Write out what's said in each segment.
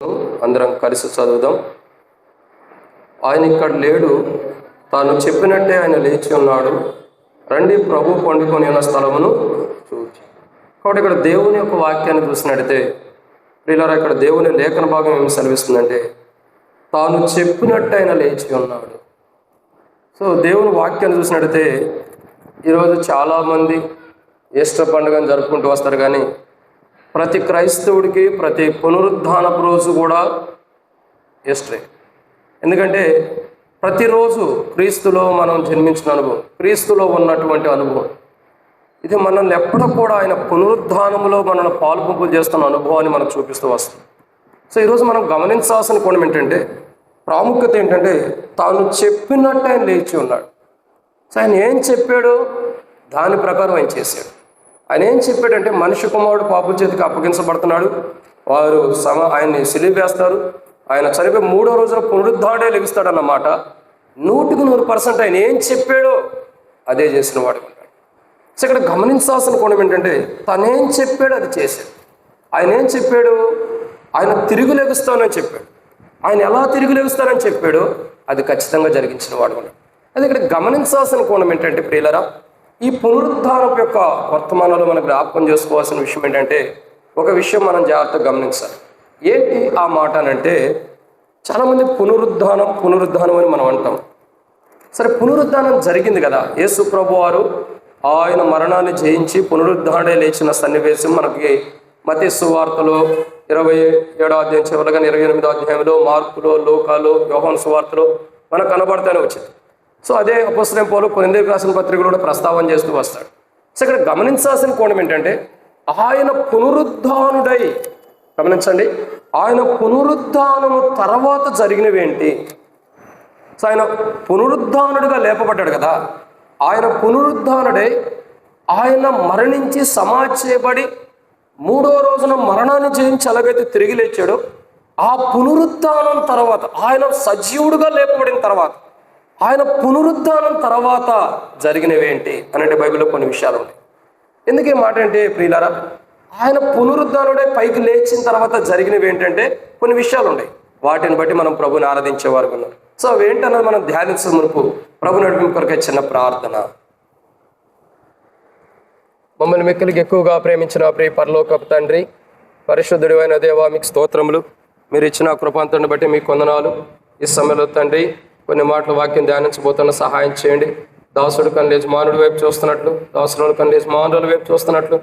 అందరం కలిసి చదువుదాం. ఆయన ఇక్కడ లేడు, తాను చెప్పినట్టే ఆయన లేచి ఉన్నాడు. రండి, ప్రభు పండుకొని ఉన్న స్థలమును చూచి. కాబట్టి ఇక్కడ దేవుని యొక్క వాక్యాన్ని చూసినట్టయితే ప్రియులారా, ఇక్కడ దేవుని లేఖన భాగం ఏమి సెలవిస్తుందంటే తాను చెప్పినట్టు ఆయన లేచి ఉన్నాడు. సో దేవుని వాక్యాన్ని చూసినట్టయితే ఈరోజు చాలామంది ఈస్టర్ పండుగను జరుపుకుంటూ వస్తారు, కానీ ప్రతి క్రైస్తవుడికి ప్రతి పునరుద్ధానపు రోజు కూడా ఈస్టరే. ఎందుకంటే ప్రతిరోజు క్రీస్తులో మనం జన్మించిన అనుభవం, క్రీస్తులో ఉన్నటువంటి అనుభవం, ఇది మనల్ని ఎప్పుడూ కూడా ఆయన పునరుద్ధానములో మనల్ని పాల్పొంపులు చేస్తున్న అనుభవాన్ని మనకు చూపిస్తూ వస్తుంది. సో ఈరోజు మనం గమనించాల్సిన కోణం ఏంటంటే, ప్రాముఖ్యత ఏంటంటే తాను చెప్పినట్టు ఆయన లేచి ఉన్నాడు. సో ఆయన ఏం చెప్పాడో దాని ప్రకారం ఆయన చేశాడు. ఆయన ఏం చెప్పాడంటే, మనిషి కుమారుడు పాపుల చేతికి అప్పగించబడుతున్నాడు, వారు ఆయన్ని సిలువ వేస్తారు, ఆయన చనిపోయి 3వ రోజున పునరుద్ధాడే లెగుస్తాడన్నమాట. 100% ఆయన ఏం చెప్పాడో అదే చేసిన వాడు ఉంటాడు. సో ఇక్కడ గమనించాల్సిన కోణం ఏంటంటే, తనేం చెప్పాడో అది చేశాడు. ఆయన ఏం చెప్పాడు? ఆయన తిరిగి లెగుస్తానని చెప్పాడు. ఆయన ఎలా తిరిగి లెగుస్తానని చెప్పాడో అది ఖచ్చితంగా జరిగించిన వాడు ఉన్నాడు. అది ఇక్కడ గమనించాల్సిన కోణం ఏంటంటే ప్రియులరా, ఈ పునరుద్ధానపు యొక్క వర్తమానంలో మనకు జ్ఞాపకం చేసుకోవాల్సిన విషయం ఏంటంటే, ఒక విషయం మనం జాగ్రత్తగా గమనించాలి. ఏంటి ఆ మాట అంటే, చాలామంది పునరుద్ధానం అని మనం అంటాం. సరే, పునరుద్ధానం జరిగింది కదా, యేసు ప్రభు వారు ఆయన మరణాన్ని జయించి పునరుద్ధానే లేచిన సన్నివేశం మనకి మత్తయి సువార్తలో 27వ అధ్యాయం చివరగా 28వ అధ్యాయంలో, మార్కులో, లూకాలో, యోహాను సువార్తలో మనకు కనబడుతూనే వచ్చింది. సో అదే అపోస్తలుడైన పౌలు కొరింథీయులకు రాసిన పత్రికలో కూడా ప్రస్తావన చేస్తూ వస్తాడు. సో ఇక్కడ గమనించాల్సిన కోణం ఏంటంటే, ఆయన పునరుద్ధానుడై, గమనించండి, ఆయన పునరుద్ధానము తర్వాత జరిగినవి ఏంటి? సో ఆయన పునరుద్ధానుడిగా లేపబడ్డాడు కదా, ఆయన పునరుద్ధానుడై ఆయన మరణించి సమాధి చేయబడి 3వ రోజున మరణాన్ని జయించి ఎలాగైతే తిరిగి లేచాడో, ఆ పునరుద్ధానం తర్వాత, ఆయన సజీవుడుగా లేపబడిన తర్వాత, ఆయన పునరుద్ధానం తర్వాత జరిగినవి ఏంటి అంటే బైబిల్లో కొన్ని విషయాలు ఉన్నాయి. ఎందుకే మాట అంటే ప్రియులారా, ఆయన పునరుద్ధానుడే పైకి లేచిన తర్వాత జరిగినవి ఏంటంటే కొన్ని విషయాలు ఉన్నాయి. వాటిని బట్టి మనం ప్రభుని ఆరాధించేవారు ఉన్నారు. సో అవి ఏంటన్నది మనం ధ్యానించే మునుపు ప్రభు నడిపింపు కొరకే చిన్న ప్రార్థన. మమ్మల్ని మిక్కిలికి ఎక్కువగా ప్రేమించిన ప్రియ పరలోకపు తండ్రి, పరిశుద్ధుడు అయిన దేవా, మీకు స్తోత్రములు. మీరు ఇచ్చిన కృపాంతను బట్టి మీకు వందనాలు. ఈ సమయంలో తండ్రి కొన్ని మాటల వాక్యం ధ్యానించబోతున్న సహాయం చేయండి. దాసుడు కన్ను యజమానుడి వైపు చూస్తున్నట్లు, దాసుడు కన్ను యజమానుల వైపు చూస్తున్నట్లు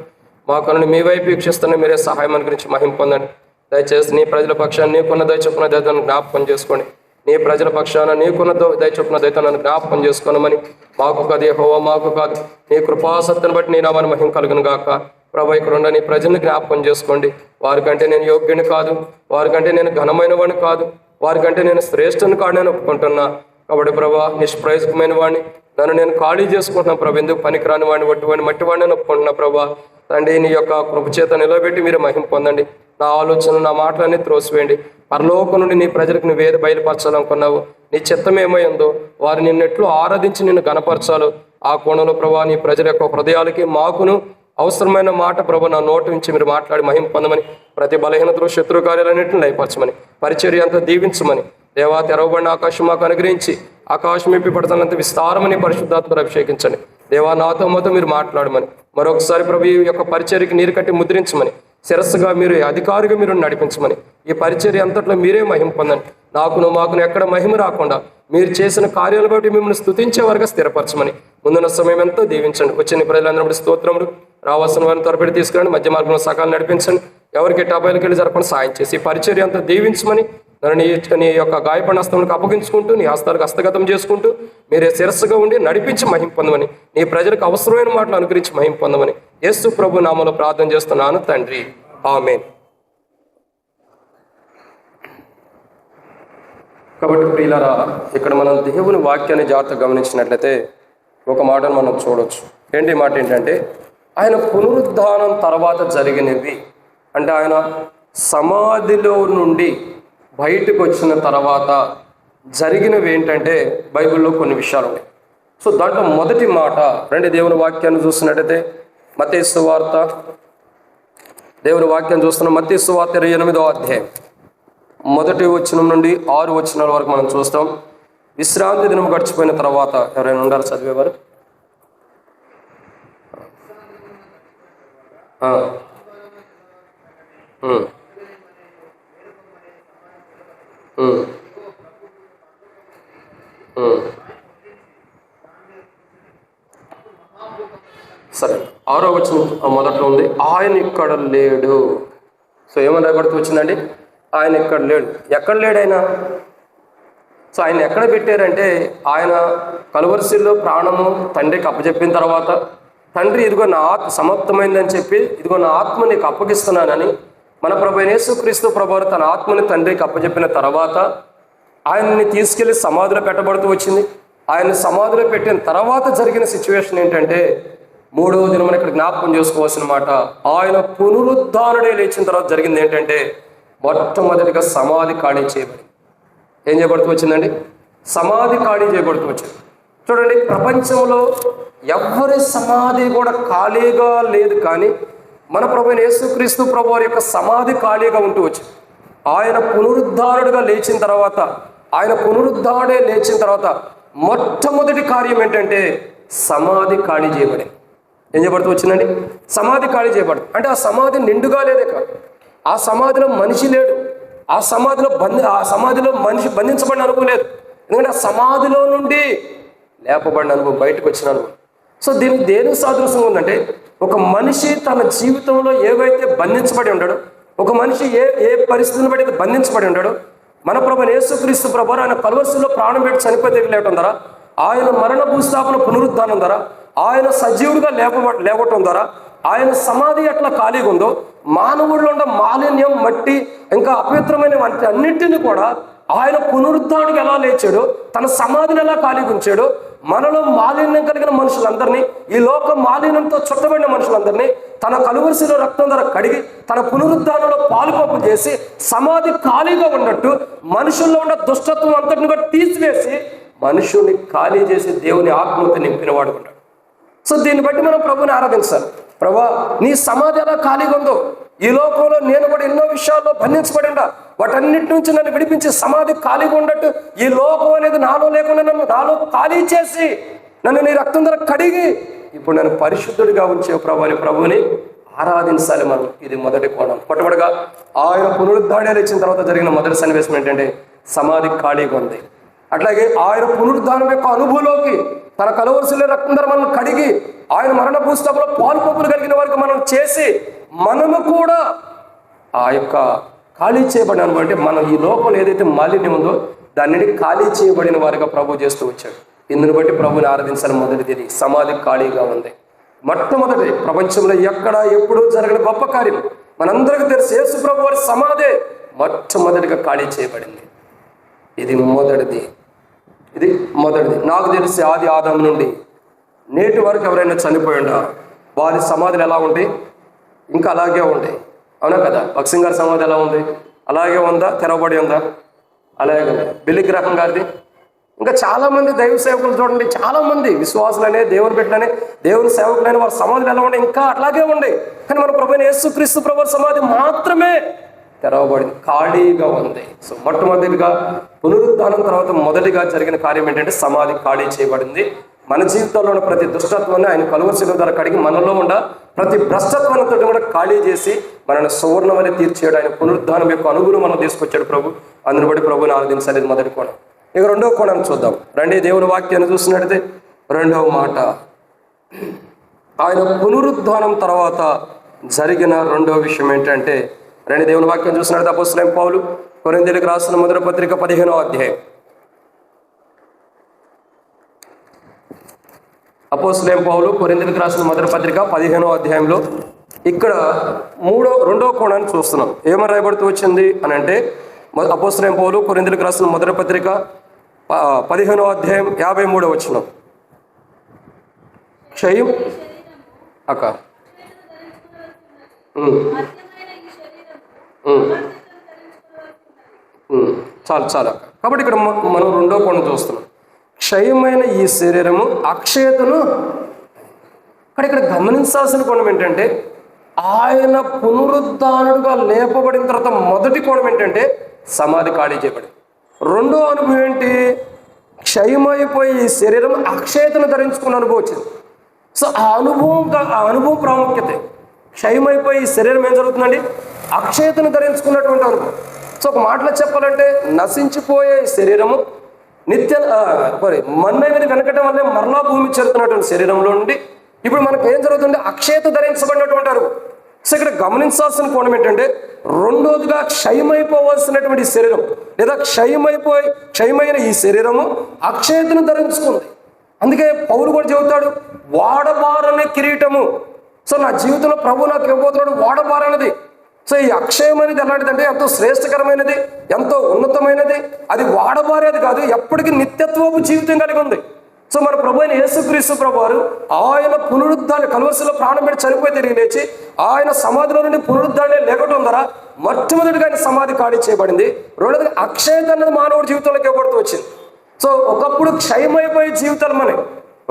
మా కన్నుని మీ వైపు వీక్షిస్తున్న మీరే సహాయం గురించి మహిమ పొందండి. దయచేసి నీ ప్రజల పక్షాన్ని నీకున్న దయచొప్పున దయతను జ్ఞాపకం చేసుకోండి. నీ ప్రజల పక్షాన నీకున్న దయచొప్పున దయతను జ్ఞాపకం చేసుకోనమని, మాకు కాదు యెహోవా, మాకు కాదు నీ కృపాసక్తిని బట్టి నీ నామాన్ని మహిమ కలుగును గాక. ప్రభు ఇక్కడ నీ ప్రజల్ని జ్ఞాపకం చేసుకోండి. వారికంటే నేను యోగ్యుని కాదు, వారికంటే నేను ఘనమైన వాడిని కాదు, వారికంటే నేను శ్రేష్ఠుని కాడు నేను ఒప్పుకుంటున్నా. కాబట్టి ప్రభా, నిష్ప్రయోజకమైన వాడిని నన్ను నేను ఖాళీ చేసుకుంటున్నా ప్రభు, ఎందుకు పనికిరాని వాడిని, వట్టివాడిని, మట్టివాడిని నేను ఒప్పుకుంటున్నా ప్రభా. తండ్రి, నీ యొక్క కృపచేత నిలబెట్టి మీరు మహిమ పొందండి. నా ఆలోచన, నా మాటలన్నీ త్రోసివేయండి. పరలోకం నుండి నీ ప్రజలకు నువ్వు ఏది బయలుపరచాలనుకున్నావు, నీ చిత్తం ఏమైందో వారు నిన్నెట్లు ఆరాధించి నిన్ను గణపరచాలో ఆ కోణంలో ప్రభా, నీ ప్రజల యొక్క హృదయాలకి మాకును అవసరమైన మాట ప్రభు నా నోటి నుంచి మీరు మాట్లాడి మహిమ పొందమని, ప్రతి బలహీనతలు శత్రు కార్యాలన్నింటిని లయపరచమని, పరిచర్య అంతా దీవించమని, దేవా తెరవబడిన ఆకాశం మాకు అనుగ్రహించి ఆకాశం ఇప్పి పడతానంత విస్తారమని పరిశుద్ధాత్మను అభిషేకించండి. దేవా నాతో మాతో మీరు మాట్లాడమని, మరొకసారి ప్రభు ఈ యొక్క పరిచర్యకి నీరు కట్టి ముద్రించమని, శిరస్సుగా మీరు అధికారిగా మీరు నడిపించమని, ఈ పరిచర్య అంతట్లో మీరే మహిమ పొందండి. మాకును ఎక్కడ మహిమ రాకుండా మీరు చేసిన కార్యాలను బట్టి మిమ్మల్ని స్తుతించే వరకు స్థిరపరచమని, ముందున్న సమయం ఎంతో దీవించండి. వచ్చిన ప్రజలందరూ స్తోత్రములు, రావాల్సిన వారిని త్వరపెట్టి తీసుకురండి, మధ్య మార్గంలో సకాలం నడిపించండి, ఎవరికి టబాయిలకి వెళ్ళి జరపని సాయం చేసి ఈ పరిచర్య అంతా దీవించమని, నన్ను నీ యొక్క గాయపడిన హస్తములకు అప్పగించుకుంటూ, నీ హస్తాలకు హస్తగతం చేసుకుంటూ మీరే శిరస్సుగా ఉండి నడిపించి మహిమ పొందమని, నీ ప్రజలకు అవసరమైన మాటలు అనుగ్రహించి మహిమ పొందమని యేసు ప్రభు నామములో ప్రార్థన చేస్తున్నాను తండ్రి, ఆమేన్. కాబట్టి ప్రియులారా, ఇక్కడ మనం దేవుని వాక్యాన్ని జాగ్రత్తగా గమనించినట్లయితే ఒక మాటను మనం చూడవచ్చు. ఏంటి మాట ఏంటంటే, ఆయన పునరుద్ధానం తర్వాత జరిగినవి అంటే ఆయన సమాధిలో నుండి బయటకు వచ్చిన తర్వాత జరిగినవి ఏంటంటే బైబిల్లో కొన్ని విషయాలు ఉన్నాయి. సో దాంట్లో మొదటి మాట, రెండు దేవుని వాక్యాన్ని చూసినట్టయితే మత్తయి సువార్త, దేవుని వాక్యం చూస్తున్నాం. మత్తయి సువార్త 28వ అధ్యాయం మొదటి వచనం నుండి 6 వచనాల వరకు మనం చూస్తాం. విశ్రాంతి దినం గడిచిపోయిన తర్వాత ఎవరైనా ఉండాలి చదివేవారు? సరే, 6వ వచనం మొదట్లో ఉంది, ఆయన ఇక్కడ లేడు. సో ఏమని రాయబడుతూ వచ్చిందండి? ఆయన ఇక్కడ లేడు. ఎక్కడ లేడు ఆయన? సో ఆయన ఎక్కడ పెట్టారంటే, ఆయన కలువరిశిల్లో ప్రాణము తండ్రికి అప్పచెప్పిన తర్వాత, తండ్రి ఇదిగో నా ఆత్మ సమాప్తమైందని చెప్పి, ఇదిగో నా ఆత్మ నీకు అప్పగిస్తున్నానని మన ప్రభు యేసుక్రీస్తు ప్రభువారు తన ఆత్మని తండ్రికి అప్పచెప్పిన తర్వాత ఆయన్ని తీసుకెళ్లి సమాధిలో పెట్టబడుతూ వచ్చింది. ఆయన సమాధిలో పెట్టిన తర్వాత జరిగిన సిచ్యువేషన్ ఏంటంటే, 3వ దినం ఇక్కడ జ్ఞాపకం చేసుకోవాల్సిన మాట, ఆయన పునరుద్ధానుడే లేచిన తర్వాత జరిగింది ఏంటంటే, మొట్టమొదటిగా సమాధి ఖాళీ చేయబడి ఏం చేయబడుతూ వచ్చిందండి? సమాధి ఖాళీ చేయబడుతూ వచ్చింది. చూడండి, ప్రపంచంలో ఎవరి సమాధి కూడా ఖాళీగా లేదు, కానీ మన ప్రభువైన యేసుక్రీస్తు ప్రభువారి యొక్క సమాధి ఖాళీగా ఉంటూ వచ్చింది. ఆయన పునరుద్ధారుడుగా లేచిన తర్వాత, ఆయన పునరుద్ధారుడే లేచిన తర్వాత మొట్టమొదటి కార్యం ఏంటంటే సమాధి ఖాళీ చేయబడి ఏం చేయబడుతూ వచ్చిందండి? సమాధి ఖాళీ చేయబడుతుంది. అంటే ఆ సమాధి నిండుగా లేదే కాదు, ఆ సమాధిలో మనిషి లేడు, ఆ సమాధిలో మనిషి బంధించబడిన అనుభవం లేదు. ఎందుకంటే ఆ సమాధిలో నుండి లేపబడిన అనుభవం, బయటకు వచ్చిన అనుభవం. సో దీనికి దేని సాదృశ్యంగా ఉందంటే, ఒక మనిషి తన జీవితంలో ఏవైతే బంధించబడి ఉంటాడో, ఒక మనిషి ఏ పరిస్థితిని బట్టి బంధించబడి ఉంటాడో, మన ప్రభువైన యేసుక్రీస్తు ప్రభువారు ఆయన కలువరిశిల్లో ప్రాణం పెట్టి చనిపోయి లేవటం ద్వారా, ఆయన మరణ భూస్థాపన పునరుద్ధానం ద్వారా, ఆయన సజీవుడిగా లేవటం ద్వారా, ఆయన సమాధి ఎట్లా ఖాళీగా ఉందో, మానవుడిలో ఉన్న మాలిన్యం, మట్టి, ఇంకా అపవిత్రమైన అన్నింటినీ కూడా ఆయన పునరుద్ధానికి ఎలా లేచాడో, తన సమాధిని ఎలా ఖాళీగా ఉంచాడో, మనలో మాలిన్యం కలిగిన మనుషులందరినీ, ఈ లోక మాలిన్యంతో చుట్టబడిన మనుషులందరినీ తన కలువరిశిలో రక్తం ద్వారా కడిగి తన పునరుద్ధానంలో పాలుపంపు చేసి సమాధి ఖాళీగా ఉన్నట్టు మనుషుల్లో ఉన్న దుష్టత్వం అంతటిని కూడా తీసివేసి మనుషుల్ని ఖాళీ చేసి దేవుని ఆత్మతో నింపినవాడు ఉంటాడు. సో దీన్ని బట్టి మనం ప్రభుని ఆరాధించాలి. ప్రభా, నీ సమాధి ఎలా ఖాళీగా ఉందో, ఈ లోకంలో నేను కూడా ఎన్నో విషయాల్లో బంధించబడిందా, వాటన్నిటి నుంచి నన్ను విడిపించి సమాధి ఖాళీగా ఉన్నట్టు ఈ లోకం అనేది నాలో లేకుండా నన్ను నాలో ఖాళీ చేసి నన్ను నీ రక్తం ద్వారా కడిగి ఇప్పుడు నన్ను పరిశుద్ధుడిగా ఉంచే ప్రభుని ఆరాధించాలి మనం. ఇది మొదటి కోణం. కొట్టబడగా ఆయన పునరుద్ధాడే లేచిన తర్వాత జరిగిన మొదటి సన్నివేశం ఏంటంటే సమాధి ఖాళీగా ఉంది. అట్లాగే ఆయన పునరుద్ధానం యొక్క అనుభవంలోకి తన కలువరిశిలో రక్తం ద్వారా మనం కడిగి ఆయన మరణ భూస్థాపనలో పాలుపంపులు కలిగిన వారికి మనం చేసి మనము కూడా ఆ యొక్క ఖాళీ చేయబడిన అనుభవం, అంటే మనం ఈ లోకంలో ఏదైతే మాలిన్యం ఉందో దానిని ఖాళీ చేయబడిన వారిగా ప్రభు చేస్తూ వచ్చాడు. ఇందుని బట్టి ప్రభుని ఆరాధించాలని మొదటిది సమాధి ఖాళీగా ఉంది. మొట్టమొదటి ప్రపంచంలో ఎక్కడ ఎప్పుడు జరిగిన గొప్ప కార్యం మనందరికీ తెలుసు, యేసు ప్రభు వారి సమాధి మొట్టమొదటిగా ఖాళీ చేయబడింది. ఇది మొదటిది. నాకు తెలిసి ఆది ఆదాము నుండి నేటి వరకు ఎవరైనా చనిపోయిండా వారి సమాధులు ఎలా ఉంటాయి? ఇంకా అలాగే ఉంటాయి, అవునా కదా? భక్సింగ్ గారి సమాధి ఎలా ఉంది? అలాగే ఉందా? తెరవబడి ఉందా? అలాగే ఉంది. బిల్లిగ్రహం గారిది, ఇంకా చాలామంది దైవ సేవకులు చూడండి, చాలామంది విశ్వాసులనే, దేవుని బిడ్డలనే, దేవుని సేవకులైన వారి సమాధులు ఎలా ఉండే? ఇంకా అట్లాగే ఉండే. కానీ మన ప్రభువైన యేసుక్రీస్తు ప్రభువు సమాధి మాత్రమే తెరవబడింది, ఖాళీగా ఉంది. సో మొట్టమొదటిగా పునరుద్ధానం తర్వాత మొదటిగా జరిగిన కార్యం ఏంటంటే సమాధి ఖాళీ చేయబడింది. మన జీవితంలో ఉన్న ప్రతి దుష్టత్వాన్ని ఆయన కలువరిశిల ద్వారా కడిగి మనలో ఉన్న ప్రతి భ్రష్టత్వాలతో కూడా ఖాళీ చేసి మనల్ని సువర్ణమని తీర్చేయడం, ఆయన పునరుద్ధానం యొక్క అనుగుణం మనం తీసుకొచ్చాడు ప్రభు. అందుని బట్టి ప్రభుని ఆరాధించాలి. మొదటి కోణం. ఇక రెండవ కోణం చూద్దాం. రండి, దేవుని వాక్యాన్ని చూసినట్టయితే రెండవ మాట, ఆయన పునరుద్ధానం తర్వాత జరిగిన రెండవ విషయం ఏంటంటే, రండి దేవుని వాక్యం చూసినట్టు అపోస్తలుడైన పౌలు కొరింథీయులకు రాసిన మొదటి పత్రిక 15వ అధ్యాయం. అపోస్తలుడైన పౌలు కొరింథీయులకు రాసిన మొదటి పత్రిక 15వ అధ్యాయంలో ఇక్కడ రెండవ కోణాన్ని చూస్తున్నాం. ఏమని రాయబడుతూ వచ్చింది అని అంటే, అపోస్తలుడైన పౌలు కొరింథీయులకు రాసిన మొదటి పత్రిక 15వ అధ్యాయం 53వ వచనం. క్షయం అక్క చాలు అక్క. కాబట్టి ఇక్కడ మనం రెండో కోణం చూస్తున్నాం. క్షయమైన ఈ శరీరము అక్షయతను. ఇక్కడ గమనించాల్సిన కోణం ఏంటంటే, ఆయన పునరుద్ధానుడుగా లేపబడిన తర్వాత మొదటి కోణం ఏంటంటే సమాధి ఖాళీ చేయబడి. రెండో అనుభవం ఏంటి? క్షయమైపోయి ఈ శరీరం అక్షయతను ధరించుకున్న అనుభవం వచ్చింది. సో ఆ అనుభవం ప్రాముఖ్యత. క్షయమైపోయి ఈ శరీరం ఏం జరుగుతుందండి? అక్షయతను ధరించుకున్నటువంటి అనుభవం. సో ఒక మాటలో చెప్పాలంటే నశించిపోయే శరీరము మన్ను మీద వెనకటం వల్లే మరలా భూమి చేరుతున్నటువంటి శరీరంలో నుండి ఇప్పుడు మనకు ఏం జరుగుతుంది? అక్షయత ధరించబడినటువంటి అనుభవం. సో ఇక్కడ గమనించాల్సిన కోణం ఏంటంటే, రెండోదిగా క్షయమైపోవలసినటువంటి శరీరం లేదా క్షయమైన ఈ శరీరము అక్షయతను ధరించుకుంది. అందుకే పౌలు కూడా చెబుతాడు, వాడబారనే కిరీటము. సో నా జీవితంలో ప్రభు నాకు ఇవ్వబోతున్నాడు వాడబారనేది. సో ఈ అక్షయం అనేది ఎలాంటిదంటే ఎంతో శ్రేష్టకరమైనది, ఎంతో ఉన్నతమైనది. అది వాడబారేది కాదు, ఎప్పటికీ నిత్యత్వపు జీవితం కలిగి ఉంది. సో మన ప్రభు అయిన యేసుక్రీస్తు ప్రభు వారు ఆయన పునరుద్ధాన్ని కలువరిలో ప్రాణం పెట్టి చనిపోయి తిరిగి లేచి ఆయన సమాధిలో నుండి పునరుద్ధాన్ని లేకటం ద్వారా మొట్టమొదటిగా ఆయన సమాధి ఖాళీ చేయబడింది. రెండోది అక్షయత అనేది మానవుడి జీవితంలోకి ఇవ్వబడుతూ వచ్చింది. సో ఒకప్పుడు క్షయమైపోయే జీవితాలు మనకి,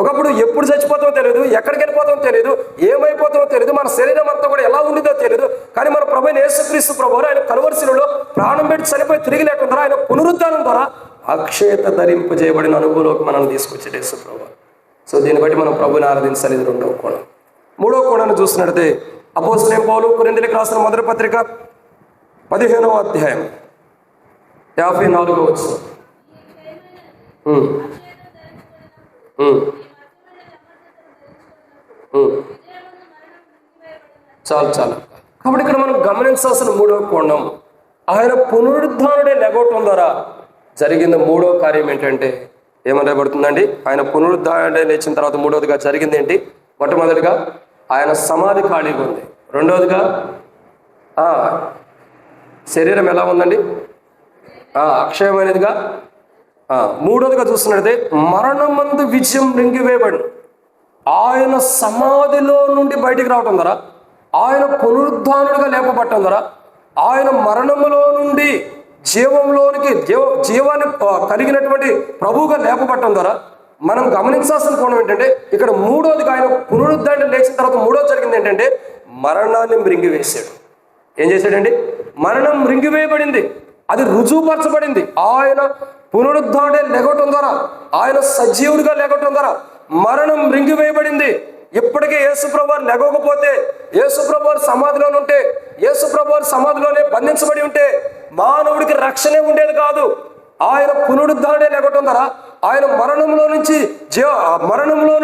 ఒకప్పుడు ఎప్పుడు చచ్చిపోతామో తెలియదు, ఎక్కడికి వెళ్ళిపోతామో తెలియదు, ఏమైపోతామో తెలియదు, మన శరీరం అంతా కూడా ఎలా ఉండిదో తెలియదు. కానీ మన ప్రభు అయిన యేసుక్రీస్తు ప్రభు ఆయన కలువరిలో ప్రాణం పెట్టి చనిపోయి తిరిగి లేకుండా ద్వారా ఆయన పునరుద్ధానం ద్వారా అక్షయత ధరింపజేయబడిన అనుభవంలోకి మనల్ని తీసుకొచ్చాడు యేసు ప్రభు. సో దీన్ని బట్టి మనం ప్రభుని ఆరాధించాలి. ఇది రెండవ కోణం. మూడవ కోణాన్ని చూస్తున్నట్లయితే అపోస్తలుడైన పౌలు కొరింథీయులకు రాసిన మొదటి పత్రిక 15వ అధ్యాయం 54వ వచనం. చాలు. కాబట్టి ఇక్కడ మనం గమనించాల్సిన మూడవ కోణం, ఆయన పునరుద్ధానుడే లేగొట్టడం ద్వారా జరిగిన మూడో కార్యం ఏంటంటే ఏమనబడుతుందండి? ఆయన పునరుద్ధానుడే లేచిన తర్వాత మూడవదిగా జరిగింది ఏంటి? మొట్టమొదటిగా ఆయన సమాధి ఖాళీగా ఉంది. రెండవదిగా శరీరం ఎలా ఉందండి? అక్షయమైనదిగా. మూడవదిగా చూస్తున్నట్లయితే మరణమందు విజయం మృంగివేయబడి ఆయన సమాధిలో నుండి బయటికి రావటం ద్వారా, ఆయన పునరుద్ధానుడిగా లేపబట్టడం ద్వారా, ఆయన మరణములో నుండి జీవాన్ని కలిగినటువంటి ప్రభువుగా లేపబట్టడం ద్వారా మనం గమనించాల్సిన కోణం ఏంటంటే, ఇక్కడ మూడోదిగా ఆయన పునరుద్ధాన్ని లేచిన తర్వాత మూడోది జరిగింది ఏంటంటే మరణాన్ని మృంగివేశాడు. ఏం చేశాడండి? మరణం మృంగివేయబడింది, అది రుజువుపరచబడింది. ఆయన పునరుద్ధానుడే లేగటం ద్వారా, ఆయన సజీవుడిగా లేగటం ద్వారా మరణం మృంగివేయబడింది. ఇప్పటికే యేసుప్రభు వారు లెగకపోతే, యేసుప్రభు వారు సమాధిలోనే ఉంటే, యేసుప్రభు వారు సమాధిలోనే బంధించబడి ఉంటే మానవుడికి రక్షణే ఉండేది కాదు. ఆయన పునరుద్ధానుడే లేగటం ద్వారా, ఆయన మరణంలో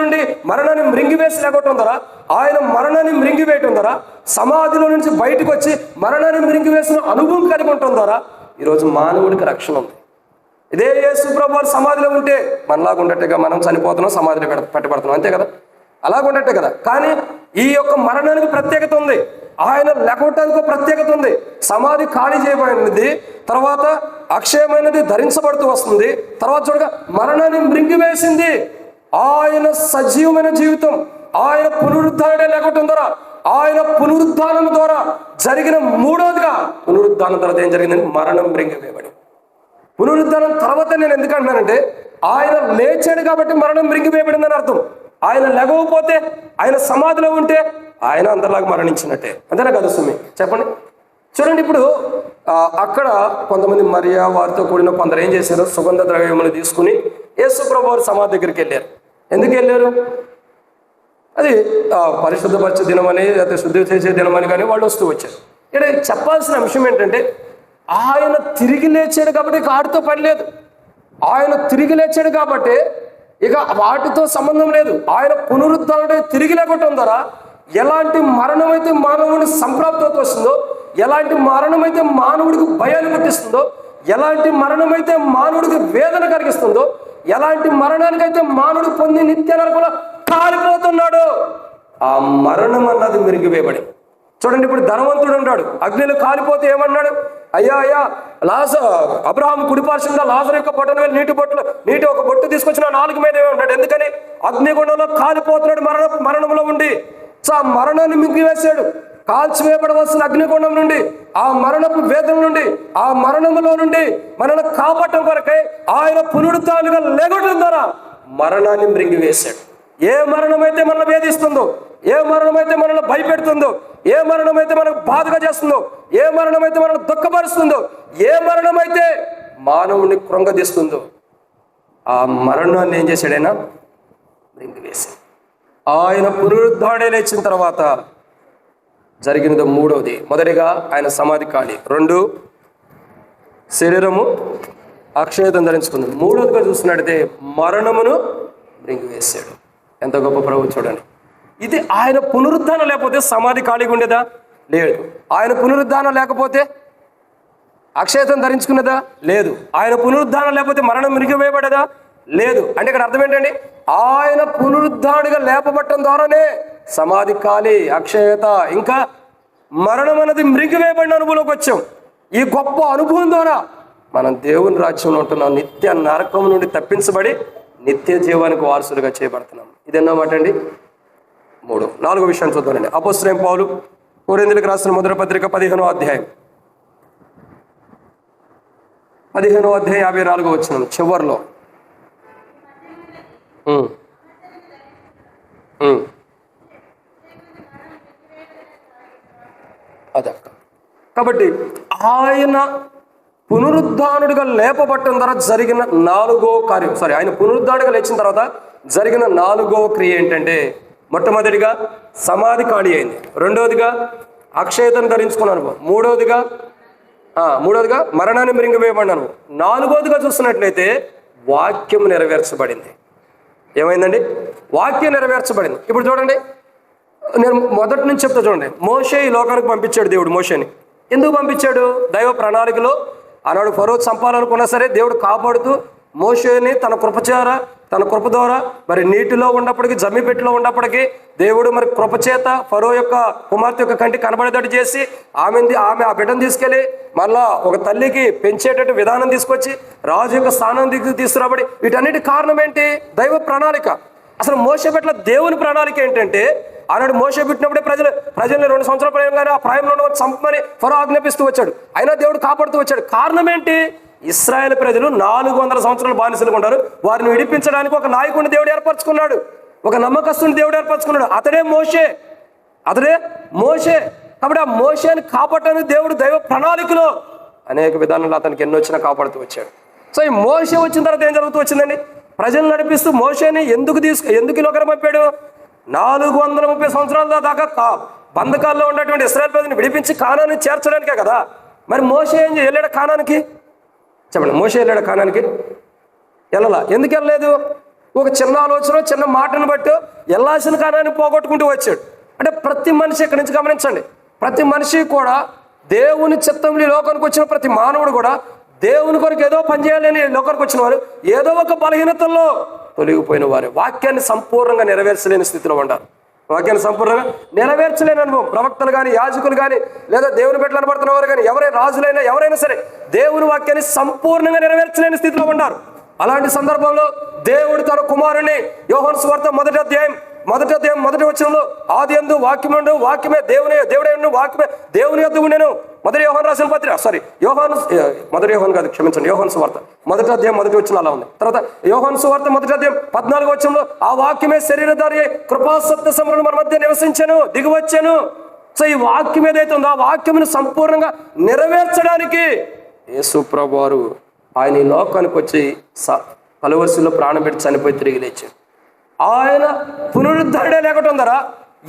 నుండి మరణాన్ని మృంగివేసి లేగటం ద్వారా, ఆయన మరణాన్ని మృంగివేయటం ద్వారా, సమాధిలో నుంచి బయటకు వచ్చి మరణాన్ని మృంగివేసిన అనుభవం కలిగి ఉండటం ద్వారా ఈరోజు మానవుడికి రక్షణ ఉంది. ఇదే యేసుప్రభు వారు సమాధిలో ఉంటే మనలాగా ఉండేట్టుగా మనం చనిపోతున్నాం, సమాధిలో పెట్టబడుతున్నాం, అంతే కదా, అలాగ ఉండేట్టే కదా. కానీ ఈ యొక్క మరణానికి ప్రత్యేకత ఉంది, ఆయన లేకపోవటానికి ప్రత్యేకత ఉంది. సమాధి ఖాళీ చేయబడినది, తర్వాత అక్షయమైనది ధరించబడుతూ వస్తుంది. తర్వాత చూడగా మరణాన్ని మృంగివేసింది. ఆయన సజీవమైన జీవితం, ఆయన పునరుద్ధానుడే లేకపోవటం ద్వారా, ఆయన పునరుద్ధానం ద్వారా జరిగిన మూడోదిగా, పునరుద్ధానం తర్వాత ఏం జరిగిందంటే మరణం మృంగివేయబడి. పునరుద్ధానం తర్వాత నేను ఎందుకంటున్నానంటే ఆయన లేచాడు కాబట్టి మరణం మృంగివేయబడిందని అర్థం. ఆయన లెగవపోతే, ఆయన సమాధిలో ఉంటే ఆయన అందరిలాగా మరణించినట్టే, అంతేనా కదా సుమి? చెప్పండి. చూడండి, ఇప్పుడు అక్కడ కొంతమంది మరియా వారితో కూడిన కొందరు ఏం చేశారు? సుగంధ ద్రవ్యములు తీసుకుని యేసుప్రభు వారి సమాధి దగ్గరికి వెళ్ళారు. ఎందుకు వెళ్ళారు? అది పరిశుద్ధపరిచే దినమని, లేకపోతే శుద్ధి చేసే దినమని కానీ వాళ్ళు వస్తూ వచ్చారు. ఇక్కడ చెప్పాల్సిన అంశం ఏంటంటే ఆయన తిరిగి లేచాడు కాబట్టి ఇక ఆడితో పని లేదు. ఆయన తిరిగి లేచాడు కాబట్టి ఇక వాటితో సంబంధం లేదు. ఆయన పునరుద్ధానుడే తిరిగి లేకపోవటం ద్వారా ఎలాంటి మరణం అయితే మానవుని సంప్రాప్తత వస్తుందో, ఎలాంటి మరణం అయితే మానవుడికి భయాన్ని పుట్టిస్తుందో, ఎలాంటి మరణం అయితే మానవుడికి వేదన కలిగిస్తుందో, ఎలాంటి మరణానికైతే మానవుడు పొంది నిత్య నరకంలో కాలిపోతున్నాడో ఆ మరణం అన్నది మెరుగువేయబడి. చూడండి, ఇప్పుడు ధనవంతుడు ఉంటాడు, అగ్నిలో కాలిపోతే ఏమన్నాడు? అయ్యా అబ్రహాం కుడిపార్శ్వంగా లాజరు యొక్క బొట్టను వెళ్ళి నీటి ఒక బొట్టు తీసుకొచ్చిన 4 మీద ఉంటాడు. ఎందుకని? అగ్నిగుండంలో కాలిపోతున్నాడు మరణంలో ఉండి. సో ఆ మరణాన్ని మింగివేశాడు. కాల్చివేయబడవలసిన అగ్నిగుండం నుండి, ఆ మరణపు వేదన నుండి, ఆ మరణములో నుండి మనల్ని కాపాడటం కొరకై ఆయన పునరుద్ధానుగా లేగొట్టడం ద్వారా మరణాన్ని మృంగివేశాడు. ఏ మరణమైతే మనల్ని వేధిస్తుందో, ఏ మరణమైతే మనల్ని భయపెడుతుందో, ఏ మరణమైతే మనకు బాధగా చేస్తుందో, ఏ మరణమైతే మనల్ని దుఃఖపరుస్తుందో, ఏ మరణమైతే మానవుని కృంగదీస్తుందో ఆ మరణాన్ని ఏం చేశాడు? ఆయన మృంగివేశాడు. ఆయన పునరుద్ధరణ లేచిన తర్వాత జరిగినది మూడవది. మొదటిగా ఆయన సమాధి ఖాళీ, 2 శరీరము అక్షయతను ధరించుకుంది, మూడవదిగా చూస్తున్నట్టయితే మరణమును మృంగివేశాడు. ఎంత గొప్ప ప్రభు చూడండి. ఇది ఆయన పునరుద్ధరణ లేకపోతే సమాధి ఖాళీగా ఉండేదా? లేదు. ఆయన పునరుద్ధరణ లేకపోతే అక్షయతను ధరించుకున్నదా? లేదు. ఆయన పునరుద్ధరణ లేకపోతే మరణం మృంగివేయబడేదా? లేదు. అంటే ఇక్కడ అర్థం ఏంటండి? ఆయన పునరుద్ధరణగా లేపబట్టడం ద్వారానే సమాధి ఖాళీ, అక్షయత, ఇంకా మరణం అనేది మృంగివేయబడిన అనుభవంలోకి వచ్చాం. ఈ గొప్ప అనుభవం ద్వారా మనం దేవుని రాజ్యంలో ఉంటున్నాం. నిత్య నరకం నుండి తప్పించబడి నిత్య జీవానికి వారసులుగా చేయబడుతున్నాం. ఇదన్నమాట అండి. 3. 4వ విషయాన్ని చూద్దామండి. అపోస్తలుడైన పౌలు కొరింథీయులకు రాసిన మొదటి పత్రిక 15వ అధ్యాయం 54వ వచనం చివర్లో అదక్క. కాబట్టి ఆయన పునరుద్ధానుడిగా లేపబట్టడం ద్వారా జరిగిన 4వ కార్యం, ఆయన పునరుద్ధానుడిగా లేచిన తర్వాత జరిగిన 4వ క్రియ ఏంటంటే, మొట్టమొదటిగా సమాధి ఖాళీ అయింది, 2వదిగా అక్షయతను ధరించుకున్నాను, మూడవదిగా మరణాన్ని మృంగివేయబడినాను, 4వదిగా చూస్తున్నట్లయితే వాక్యం నెరవేర్చబడింది. ఏమైందండి? వాక్యం నెరవేర్చబడింది. ఇప్పుడు చూడండి, నేను మొదటి నుంచి చెప్తా చూడండి. మోషే ఈ లోకానికి పంపించాడు దేవుడు. మోషేని ఎందుకు పంపించాడు? దైవ ప్రణాళికలో ఆనాడు ఫరో చంపాలనుకున్నా సరే దేవుడు కాపాడుతూ మోషేని తన కృప ద్వారా మరి నీటిలో ఉన్నప్పటికీ, జమ్మిపెట్టిలో ఉన్నప్పటికీ దేవుడు మరి కృపచేత ఫరో యొక్క కుమార్తె యొక్క కంటి కనబడేటట్టు చేసి ఆమె ఆ బిడ్డను తీసుకెళ్ళి మళ్ళా ఒక తల్లికి పెంచేటట్టు విధానం తీసుకొచ్చి రాజు యొక్క స్థానం తీసుకురాబడి, వీటన్నిటి కారణం ఏంటి? దైవ ప్రణాళిక. అసలు మోషే పట్ల దేవుని ప్రణాళిక ఏంటంటే, ఆనాడు మోషే పుట్టినప్పుడే ప్రజల్ని 2 సంవత్సరాల ప్రాయంగానే ఆ ప్రాయంలో చంపమని ఫరో ఆజ్ఞాపిస్తూ వచ్చాడు. అయినా దేవుడు కాపాడుతూ వచ్చాడు. కారణం ఏంటి? ఇశ్రాయేల్ ప్రజలు 400 సంవత్సరాలు బానిసలుగా ఉంటారు. వారిని విడిపించడానికి ఒక నాయకుడిని దేవుడు ఏర్పరచుకున్నాడు, ఒక నమ్మకస్తుని దేవుడు ఏర్పరచుకున్నాడు. అతడే మోషే. కాబట్టి ఆ మోషేని కాపాడటానికి దేవుడు దైవ ప్రణాళికలో అనేక విధానాలు అతనికి ఎన్నొచ్చినా కాపాడుతూ వచ్చాడు. సో ఈ మోషే వచ్చిన తర్వాత ఏం జరుగుతూ వచ్చిందండి? ప్రజలు నడిపిస్తూ మోషేని ఎందుకు లోకరం పంపాడు? 430 సంవత్సరాల దాకా బంధకాల్లో ఉన్నటువంటి ఇశ్రాయేల్ ప్రజలను విడిపించి కానాన్ని చేర్చడానికే కదా. మరి మోషే వెళ్ళాడు కానానికి? చెప్పండి, మోషే వెళ్ళాడు కానానికి? వెళ్ళలా. ఎందుకు వెళ్ళలేదు? ఒక చిన్న ఆలోచన, చిన్న మాటను బట్టి వెళ్ళాల్సిన కానాన్ని పోగొట్టుకుంటూ వచ్చాడు. అంటే ప్రతి మనిషి ఇక్కడి నుంచి గమనించండి, ప్రతి మనిషి కూడా దేవుని చిత్తంలో లోకానికి వచ్చిన ప్రతి మానవుడు కూడా దేవుని కొరకు ఏదో పని చేయాలని లోకానికి వచ్చిన వారు ఏదో ఒక బలహీనతల్లో తొలగిపోయిన వారు, వాక్యాన్ని సంపూర్ణంగా నెరవేర్చలేని స్థితిలో ఉంటారు. వాక్యాన్ని సంపూర్ణంగా నెరవేర్చలేని అనుభవం. ప్రవక్తలు కానీ, యాజకులు కానీ, లేదా దేవుని బిడ్డలు అనబడుతున్న వారు కానీ, రాజులైనా ఎవరైనా సరే దేవుని వాక్యాన్ని సంపూర్ణంగా నెరవేర్చలేని స్థితిలో ఉన్నారు. అలాంటి సందర్భంలో దేవుడు తన కుమారుని యోహాను సువార్త మొదటి అధ్యాయం మొదటి వచనంలో ఆదియందు వాక్యముండు, వాక్యమే దేవుడే ఉండు, వాక్యమే దేవుని యొద్ద ఉండెను. యోహాను రాసిన పత్రిక యోహాను సువార్త మొదటి అధ్యాయం మొదటి వచనం అలా ఉంది. తర్వాత యోహాను సువార్త మొదటి అధ్యాయం 14వ వచనంలో ఆ వాక్యమే శరీరధారి కృపా సత్య సంపూర్ణ మన మధ్య నివసించెను, దిగివచ్చెను. సో ఈ వాక్యం ఏదైతే ఉందో ఆ వాక్యమును సంపూర్ణంగా నెరవేర్చడానికి యేసు ప్రభువారు ఆయన ఈ లోకానికి వచ్చి కలువరిశిలో ప్రాణం పెట్టి చనిపోయి తిరిగి లేచాడు. ఆయన పునరుద్ధరణే లేకపోవడం ద్వారా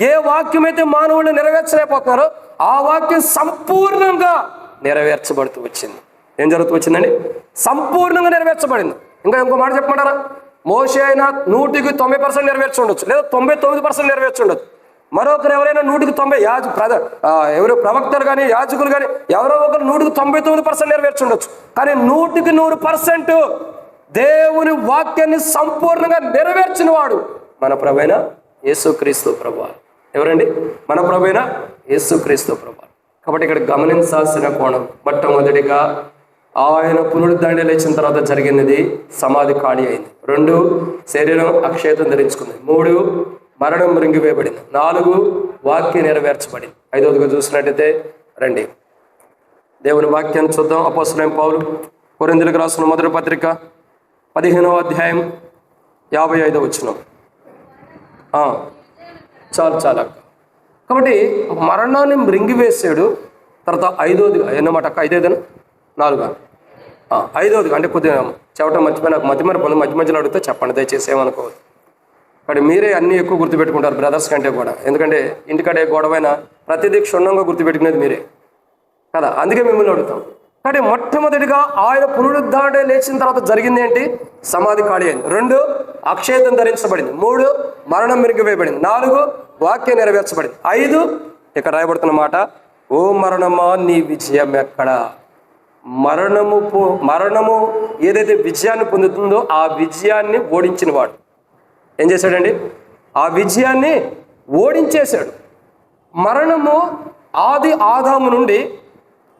ఏ వాక్యం అయితే మానవుడిని నెరవేర్చలేకపోతున్నారో ఆ వాక్యం సంపూర్ణంగా నెరవేర్చబడుతూ వచ్చింది. ఏం జరుగుతూ వచ్చిందండి? సంపూర్ణంగా నెరవేర్చబడింది. ఇంకో మాట చెప్పమంటారా? మోషే అయినా 100% నెరవేర్చి ఉండొచ్చు, లేదా 99% నెరవేర్చి ఉండొచ్చు. మరొకరు ఎవరైనా 190 ఎవరు ప్రవక్తలు కానీ, యాజకులు కానీ ఎవరో ఒకరు 199% నెరవేర్చి ఉండొచ్చు. కానీ 100% దేవుని వాక్యాన్ని సంపూర్ణంగా నెరవేర్చిన వాడు మన ప్రభువైన యేసుక్రీస్తు ప్రభువారు. ఎవరండి? మన ప్రభువైన యేసుక్రీస్తు ప్రభువారు. కాబట్టి ఇక్కడ గమనించాల్సిన కోణం, మొట్టమొదటిగా ఆయన పునరుద్ధరణ లేచిన తర్వాత జరిగినది సమాధి ఖాళీ అయింది, 2 శరీరం అక్షయతను ధరించుకుంది, 3 మరణం మృంగివేయబడింది, 4 వాక్యం నెరవేర్చబడింది. 5వదిగా చూసినట్టయితే రండి దేవుని వాక్యాన్ని చూద్దాం. అపోస్తలుడైన పౌలు కొరింథీయులకు రాసిన మొదటి పత్రిక 15వ అధ్యాయం 55వ వచనం. చాలా కాబట్టి మరణాన్ని మృంగివేశాడు. తర్వాత 5వది ఎన్నమాట? 5 ఏదైనా 4 5వది అంటే కొద్దిగా చెప్పడం మర్చిపోయి నాకు మధ్య మధ్యలో అడిగితే చెప్పండి దయచేసి ఏమనుకోవద్దు. కాబట్టి మీరే అన్నీ ఎక్కువ గుర్తుపెట్టుకుంటారు బ్రదర్స్ కంటే కూడా, ఎందుకంటే ఇంటికాడే గొడవైన ప్రతిదీ క్షుణ్ణంగా గుర్తుపెట్టుకునేది మీరే కదా, అందుకే మిమ్మల్ని అడుగుతాం. కాబట్టి మొట్టమొదటిగా ఆయన పునరుద్ధారణ లేచిన తర్వాత జరిగింది ఏంటి? సమాధి ఖాళీ అయింది. 2 అక్షయతం ధరించబడింది. 3 మరణం మిరిగివేయబడింది. 4 వాక్యం నెరవేర్చబడింది. 5 ఇక్కడ రాయబడుతున్న మాట, ఓ మరణమా నీ విజయం ఎక్కడ? మరణము ఏదైతే విజయాన్ని పొందుతుందో ఆ విజయాన్ని ఓడించిన వాడు ఏం చేశాడండి? ఆ విజయాన్ని ఓడించేశాడు. మరణము ఆది ఆదాము నుండి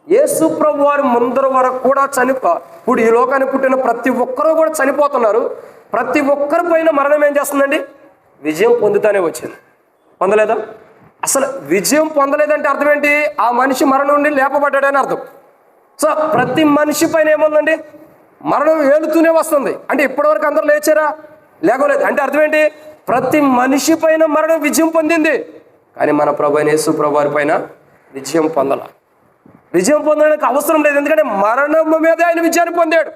యేసు ప్రభు వారి ముందర వరకు కూడా ఇప్పుడు ఈ లోకానికి పుట్టిన ప్రతి ఒక్కరూ కూడా చనిపోతున్నారు. ప్రతి ఒక్కరి పైన మరణం ఏం చేస్తుందండి? విజయం పొందుతానే వచ్చింది. పొందలేదా? అసలు విజయం పొందలేదంటే అర్థం ఏంటి? ఆ మనిషి మరణం నుండి లేపబడ్డాడని అర్థం. సో ప్రతి మనిషి పైన ఏముందండి? మరణం ఏలుతూనే వస్తుంది. అంటే ఇప్పటివరకు అందరూ లేచారా? లేకలేదు. అంటే అర్థం ఏంటి? ప్రతి మనిషి పైన మరణం విజయం పొందింది. కానీ మన ప్రభు అయిన యేసు ప్రభు వారి పైన విజయం పొందాల. విజయం పొందడానికి అవసరం లేదు, ఎందుకంటే మరణం మీదే ఆయన విజయాన్ని పొందాడు.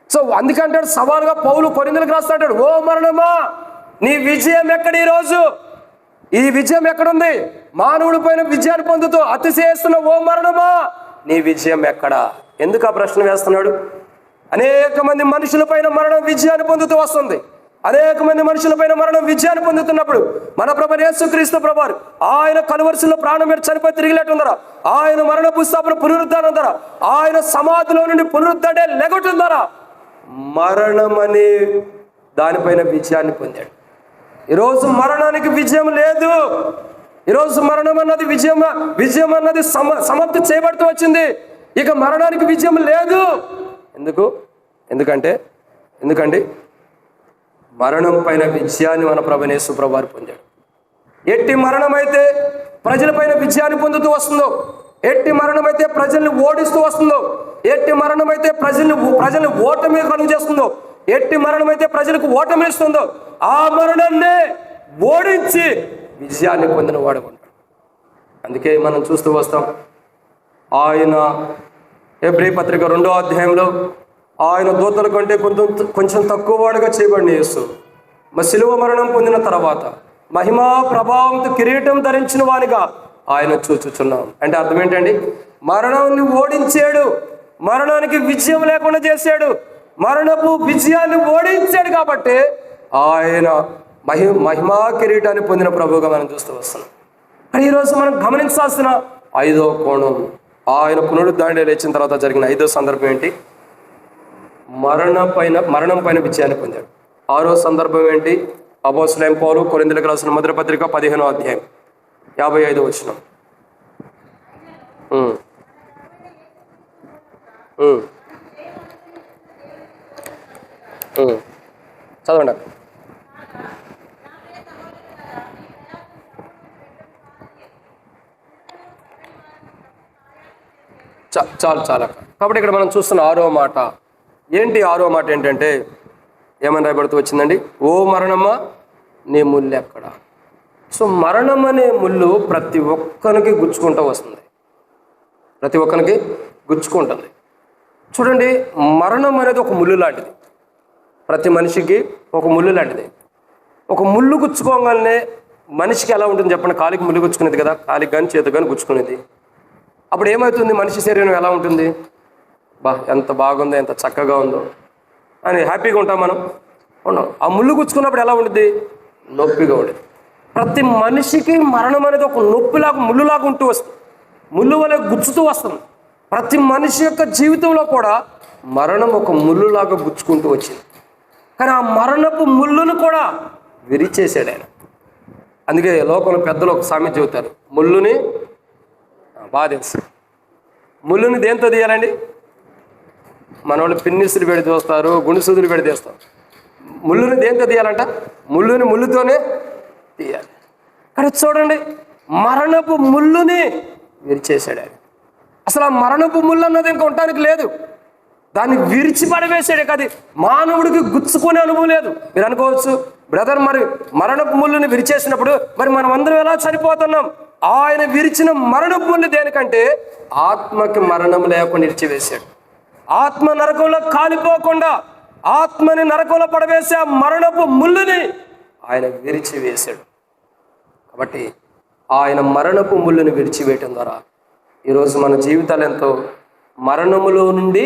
సో అందుకంటాడు సవాలుగా పౌలు కొరింథీయులకు రాస్తాడు, ఓ మరణమా నీ విజయం ఎక్కడ? ఈరోజు ఈ విజయం ఎక్కడుంది? మానవుడి పైన విజయాన్ని పొందుతూ అతిశయిస్తున్న ఓ మరణమా నీ విజయం ఎక్కడా? ఎందుకు ఆ ప్రశ్న వేస్తున్నాడు? అనేక మంది మనుషుల పైన మరణం విజయాన్ని పొందుతూ వస్తుంది. అనేక మంది మనుషుల పైన మరణం విజయాన్ని పొందుతున్నప్పుడు మన ప్రభు యేసుక్రీస్తు ప్రభువారు ఆయన కలువరిశిలో ప్రాణం పెట్టి చనిపోయి తిరిగిలేటుందరా, ఆయన మరణ పుస్తకం పునరుద్ధానం ద్వారా, ఆయన సమాధిలో నుండి పునరుద్ధరణే లెగటం ద్వారా మరణం అనే దానిపైన విజయాన్ని పొందాడు. ఈరోజు మరణానికి విజయం లేదు. ఈరోజు మరణం అన్నది విజయం అన్నది సమాప్తి చేయబడుతూ వచ్చింది. ఇక మరణానికి విజయం లేదు. ఎందుకండి మరణం పైన విజయాన్ని మన ప్రభు యేసు ప్రభువారు పొందాడు. ఎట్టి మరణమైతే ప్రజలపైన విజయాన్ని పొందుతూ వస్తుందో, ఎట్టి మరణమైతే ప్రజల్ని ఓడిస్తూ వస్తుందో, ఎట్టి మరణమైతే ప్రజల్ని ఓటమి కలుగు చేస్తుందో, ఎట్టి మరణమైతే ప్రజలకు ఓటమి ఇస్తుందో, ఆ మరణాన్నే ఓడించి విజయాన్ని పొందిన వాడు ఉంటాడు. అందుకే మనం చూస్తూ వస్తాం, ఆయన హెబ్రీ పత్రిక 2వ అధ్యాయంలో ఆయన దూతల కంటే కొంచెం తక్కువ వాడుగా చేయబడిన యేసు శిలువ మరణం పొందిన తర్వాత మహిమా ప్రభావంతో కిరీటం ధరించిన వానిగా ఆయన చూచుచున్నాం. అంటే అర్థం ఏంటండి? మరణాన్ని ఓడించాడు, మరణానికి విజయం లేకుండా చేశాడు, మరణపు విజయాన్ని ఓడించాడు. కాబట్టి ఆయన మహిమా కిరీటాన్ని పొందిన ప్రభువుగా మనం చూస్తూ వస్తున్నాం. కానీ ఈరోజు మనం గమనించాల్సిన 5వ కోణం, ఆయన పునరుద్ధరణ లేచిన తర్వాత జరిగిన 5వ సందర్భం ఏంటి? మరణం పైన విజయాన్ని పొందాడు. 6వ సందర్భం ఏంటి? అపోస్తలుడైన పౌలు కొరింథీయులకు రాసిన మొదటి పత్రిక 15వ అధ్యాయం 55వ వచనం. చదవండి. చాలు. కాబట్టి ఇక్కడ మనం చూస్తున్న 6వ మాట ఏంటి? 6వ మాట ఏంటంటే ఏమని రాయబడుతూ వచ్చిందండి? ఓ మరణమా నీ ముళ్ళు ఎక్కడ? సో మరణం అనే ముళ్ళు ప్రతి ఒక్కరికి గుచ్చుకుంటూ వస్తుంది, ప్రతి ఒక్కరికి గుచ్చుకుంటుంది. చూడండి, మరణం అనేది ఒక ముళ్ళు లాంటిది. ప్రతి మనిషికి ఒక ముళ్ళు లాంటిది. ఒక ముళ్ళు గుచ్చుకోగానే మనిషికి ఎలా ఉంటుంది చెప్పండి? కాలికి ముళ్ళు గుచ్చుకునేది కదా, కాలికి కానీ చేతికి కానీ గుచ్చుకునేది. అప్పుడు ఏమవుతుంది? మనిషి శరీరం ఎలా ఉంటుంది? ఎంత బాగుందో, ఎంత చక్కగా ఉందో అని హ్యాపీగా ఉంటాం మనం, ఉన్నాం. ఆ ముళ్ళు గుచ్చుకున్నప్పుడు ఎలా ఉంటుంది? నొప్పిగా ఉండేది. ప్రతి మనిషికి మరణం అనేది ఒక నొప్పిలాగా, ముళ్ళులాగా ఉంటూ వస్తుంది, ముళ్ళు వల్ల గుచ్చుతూ వస్తుంది. ప్రతి మనిషి యొక్క జీవితంలో కూడా మరణం ఒక ముళ్ళులాగా గుచ్చుకుంటూ వచ్చింది. కానీ ఆ మరణపు ముళ్ళును కూడా విరిచేసాడు ఆయన. అందుకే లోకంలో పెద్దలు ఒక సామెత చెబుతారు, ముళ్ళుని బాగా తెలుసు, ముళ్ళుని దేంతో తీయాలండి? మన వాళ్ళు పిన్నిసులు పెడి చూస్తారు, గుండుసూదులు పెడి తీస్తారు. ముళ్ళుని దేంతో తీయాలంట? ముళ్ళుతోనే తీయాలి. కానీ చూడండి, మరణపు ముళ్ళుని విరిచేశాడు ఆయన. అసలు ఆ మరణపు ముళ్ళు అన్నది ఇంకా ఉండటానికి లేదు, దాన్ని విరిచి పడవేసాడు. అది మానవుడికి గుచ్చుకునే అనుభవం లేదు. మీరు అనుకోవచ్చు, బ్రదర్ మరి మరణపు ముళ్ళుని విరిచేసినప్పుడు మరి మనం అందరం ఎలా చనిపోతున్నాం? ఆయన విరిచిన మరణపు ముళ్ళు దేనికంటే ఆత్మకి మరణం లేకుండా విరిచివేశాడు. ఆత్మ నరకంలో కాలిపోకుండా ఆత్మని నరకంలో పడవేసే ఆ మరణపు ముళ్ళుని ఆయన విరిచివేశాడు. కాబట్టి ఆయన మరణపు ముళ్ళుని విరిచివేయటం ద్వారా ఈరోజు మన జీవితాలు ఎంతో మరణములో నుండి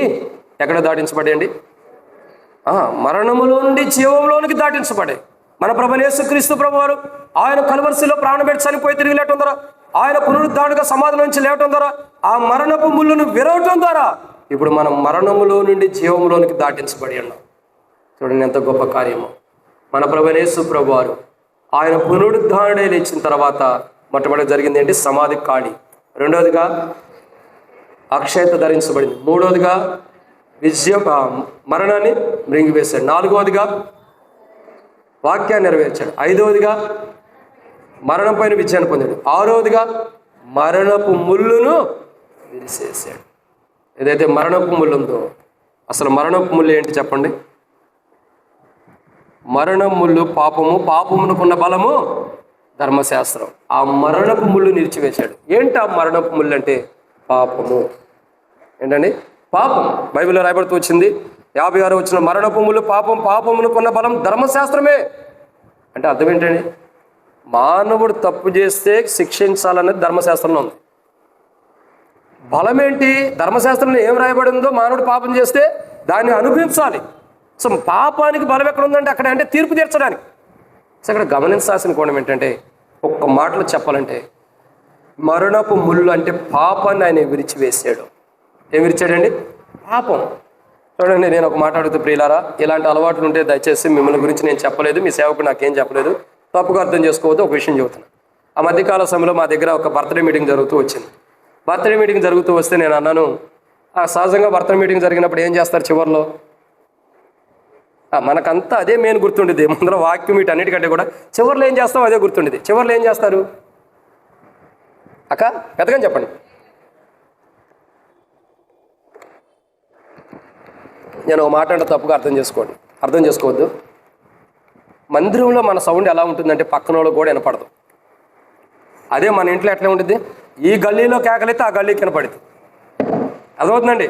ఎక్కడ దాటించబడేయండి, మరణములో నుండి జీవంలోనికి దాటించబడాయి. మన ప్రభువైన యేసుక్రీస్తు ప్రభువారు ఆయన కలువరిశిలో ప్రాణం పెట్టి చనిపోయి తిరిగి లేవటం ద్వారా, ఆయన పునరుద్ధానుగా సమాధి నుంచి లేవటం ద్వారా, ఆ మరణపు ముళ్ళును విరవటం ద్వారా ఇప్పుడు మనం మరణములో నుండి జీవంలోనికి దాటించబడి ఉన్నాం. చూడండి ఎంత గొప్ప కార్యము. మన ప్రభువైన యేసు ప్రభువారు ఆయన పునరుద్ధానుడై లేచిన తర్వాత మొట్టమొదటి జరిగింది ఏంటి? సమాధి ఖాళీ. రెండవదిగా అక్షయత ధరించబడింది. మూడవదిగా మరణాన్ని మృంగివేశాడు. నాలుగవదిగా వాక్యాన్ని నెరవేర్చాడు. ఐదవదిగా మరణం పైన విజయాన్ని పొందాడు. ఆరవదిగా మరణపు ముళ్ళును విరిసేసాడు. ఏదైతే మరణపు ముళ్ళు ఉందో, అసలు మరణపు ముళ్ళు ఏంటి చెప్పండి? మరణం ముళ్ళు పాపము, పాపమునకున్న బలము ధర్మశాస్త్రం. ఆ మరణపు ముళ్ళు నిలిచివేశాడు. ఏంటి ఆ మరణపు ముళ్ళు అంటే? పాపము. ఏంటండి? పాపం. బైబిల్లో రాయబడుతూ వచ్చింది 56 వచ్చిన మరణపు ముళ్ళు పాపం, పాపమునకున్న బలం ధర్మశాస్త్రమే. అంటే అర్థం ఏంటండి? మానవుడు తప్పు చేస్తే శిక్షించాలనేది ధర్మశాస్త్రంలో ఉంది. బలం ఏంటి? ధర్మశాస్త్రంలో ఏం రాయబడిందో మానవుడు పాపం చేస్తే దాన్ని అనుభవించాలి. సో పాపానికి బలం ఎక్కడ ఉందంటే అక్కడ అంటే తీర్పు తీర్చడానికి. సో అక్కడ గమనించాల్సిన కోణం ఏంటంటే, ఒక్క మాటలో చెప్పాలంటే మరణపు ముళ్ళు అంటే పాపాన్ని ఆయన విరిచివేసాడు. ఏం విరిచాడండి? పాపం. చూడండి, నేను ఒక మాట అడుగుతూ ప్రియులారా, ఇలాంటి అలవాట్లు ఉంటే దయచేసి మిమ్మల్ని గురించి నేను చెప్పలేదు, మీ సేవకు నాకేం చెప్పలేదు, తప్పుగా అర్థం చేసుకోవద్దు. ఒక విషయం చెబుతున్నా. ఆ మధ్యకాల సమయంలో మా దగ్గర ఒక బర్త్డే మీటింగ్ జరుగుతూ వచ్చింది. బర్త్డే మీటింగ్ జరుగుతూ వస్తే నేను అన్నాను, సహజంగా బర్త్డే మీటింగ్ జరిగినప్పుడు ఏం చేస్తారు చివరిలో? మనకంతా అదే మెయిన్ గుర్తుండేది. ముందర వాక్యం వీటన్నిటికంటే కూడా చివరిలో ఏం చేస్తాం అదే గుర్తుండేది. చివరిలో ఏం చేస్తారు అక్క? పెద్దగా చెప్పండి. నేను ఒక మాట అంటే తప్పుగా అర్థం చేసుకోవద్దు. మందిరంలో మన సౌండ్ ఎలా ఉంటుందంటే పక్కన వాళ్ళకి కూడా వినపడదు. అదే మన ఇంట్లో ఎట్లా ఉంటుంది? ఈ గల్లీలో కేకలైతే ఆ గల్లీకి వినపడుతుంది. అర్థమవుతుందండి?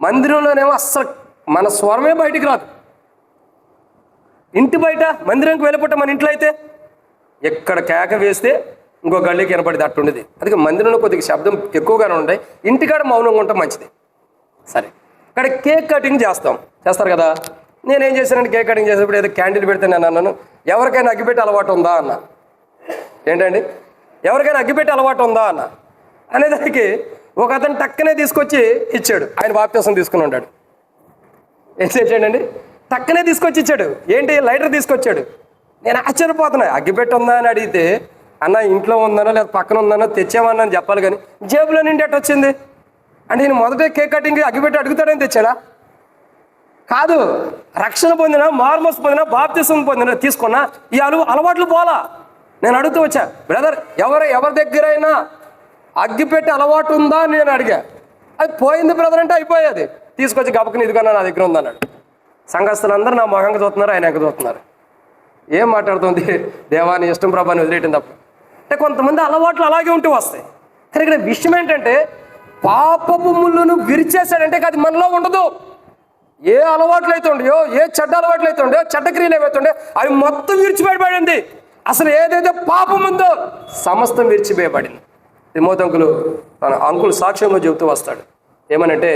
మందిరంలోనేమో అస్సలు మన స్వరమే బయటికి రాదు. ఇంటి బయట మందిరంకి వెళ్ళిపోతే మన ఇంట్లో అయితే ఎక్కడ కేక వేస్తే ఇంకో గల్లీకి వినపడింది అట్టుండేది. అందుకే మందిరంలో కొద్దిగా శబ్దం ఎక్కువగానే ఉంటాయి, ఇంటికాడ మౌనంగా ఉండటం మంచిది. సరే, ఇక్కడ కేక్ కటింగ్ చేస్తారు కదా. నేనేం చేశానంటే కేక్ కటింగ్ చేసేప్పుడు ఏదో క్యాండిల్ పెడితే నేను అన్నాను, ఎవరికైనా అగ్గిపెట్టి అలవాటు ఉందా అన్న. ఏంటండి? ఎవరికైనా అగ్గిపెట్టి అలవాటు ఉందా అన్న అనేదానికి ఒక అతను టక్కనే తీసుకొచ్చి ఇచ్చాడు. ఆయన బాప్తిసం తీసుకుని ఉంటాడు. ఏం చేశాడండి? టక్కనే తీసుకొచ్చి ఇచ్చాడు. ఏంటి? లైటర్ తీసుకొచ్చాడు. నేను ఆశ్చర్యపోతున్నా. అగ్గిపెట్టి ఉందా అని అడిగితే, అన్న ఇంట్లో ఉందనో లేదా పక్కన ఉందనో తెచ్చామన్నా అని చెప్పాలి, కానీ జేబులో నిండి ఎట్ట వచ్చింది అంటే నేను మొదట కేక్ కటింగ్ అగ్గిపెట్టి అడుగుతాడని తెచ్చాడా? కాదు. రక్షణ పొందినా, మార్మోస్ పొందినా, బాప్తిసం పొందినా తీసుకున్నా ఈ అలవాట్లు పోలా. నేను అడుగుతూ వచ్చా, బ్రదర్ ఎవరి దగ్గరైనా అగ్గిపెట్టి అలవాటు ఉందా అని నేను అడిగా. అది పోయింది బ్రదర్ అంటే అయిపోయేది. తీసుకొచ్చి గబకని ఇదిగన్నా నా దగ్గర ఉందన్నాడు. సంఘస్థులందరూ నా మొహంగా చూస్తున్నారు, ఆయన ఎక్క చూస్తున్నారు. ఏం మాట్లాడుతుంది? దేవాన్ని ఇష్టం ప్రభాని వదిలేయటం తప్ప. అంటే కొంతమంది అలవాట్లు అలాగే ఉంటూ వస్తాయి. కానీ ఇక్కడ విషయం ఏంటంటే, పాపపు ముళ్ళును విరిచేశాడంటే అది మనలో ఉండదు. ఏ అలవాట్లు అయితే ఉండయో, ఏ చెడ్డ అలవాట్లు అయితే ఉండయో, చెడ్డ క్రియలు ఏవైతే ఉండయో అవి మొత్తం విరిచివేయబడింది. అసలు ఏదైతే పాపం ఉందో సమస్తం విరిచివేయబడింది. తిమోతి అంకులు సాక్ష్యంలో చెబుతూ వస్తాడు. ఏమనంటే,